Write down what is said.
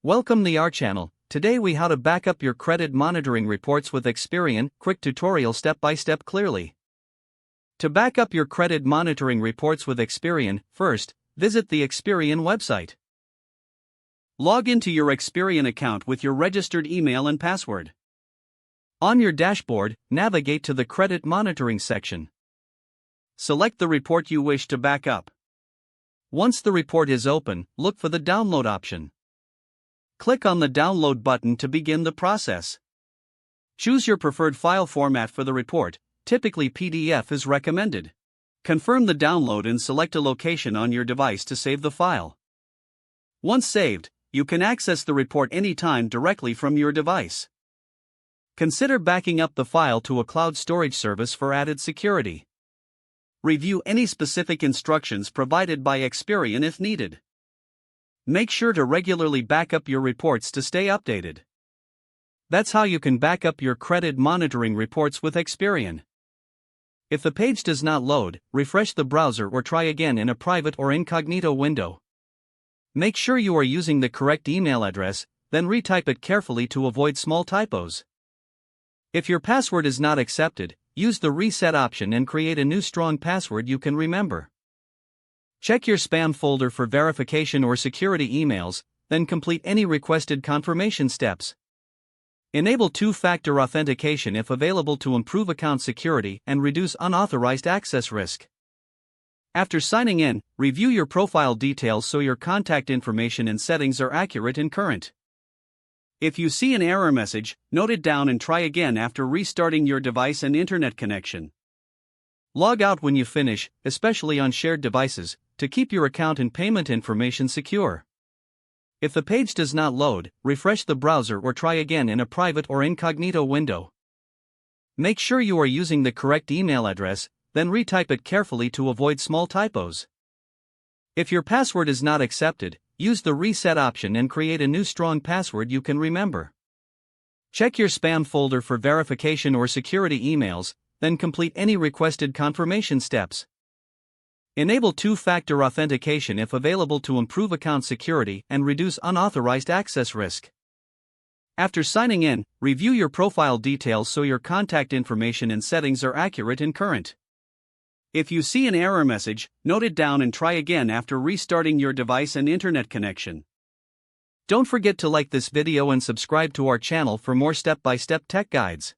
Welcome to our channel. Today we how to back up your credit monitoring reports with Experian. Quick tutorial step by step clearly. To back up your credit monitoring reports with Experian, first, visit the Experian website. Log into your Experian account with your registered email and password. On your dashboard, navigate to the credit monitoring section. Select the report you wish to back up. Once the report is open, look for the download option. Click on the download button to begin the process. Choose your preferred file format for the report, typically PDF is recommended. Confirm the download and select a location on your device to save the file. Once saved, you can access the report anytime directly from your device. Consider backing up the file to a cloud storage service for added security. Review any specific instructions provided by Experian if needed. Make sure to regularly back up your reports to stay updated. That's how you can back up your credit monitoring reports with Experian. If the page does not load, refresh the browser or try again in a private or incognito window. Make sure you are using the correct email address, then retype it carefully to avoid small typos. If your password is not accepted, use the reset option and create a new strong password you can remember. Check your spam folder for verification or security emails, then complete any requested confirmation steps. Enable two-factor authentication if available to improve account security and reduce unauthorized access risk. After signing in, review your profile details so your contact information and settings are accurate and current. If you see an error message, note it down and try again after restarting your device and internet connection. Log out when you finish, especially on shared devices, to keep your account and payment information secure. If the page does not load, refresh the browser or try again in a private or incognito window. Make sure you are using the correct email address, then retype it carefully to avoid small typos. If your password is not accepted, use the reset option and create a new strong password you can remember. Check your spam folder for verification or security emails, then complete any requested confirmation steps. Enable two-factor authentication if available to improve account security and reduce unauthorized access risk. After signing in, review your profile details so your contact information and settings are accurate and current. If you see an error message, note it down and try again after restarting your device and internet connection. Don't forget to like this video and subscribe to our channel for more step-by-step tech guides.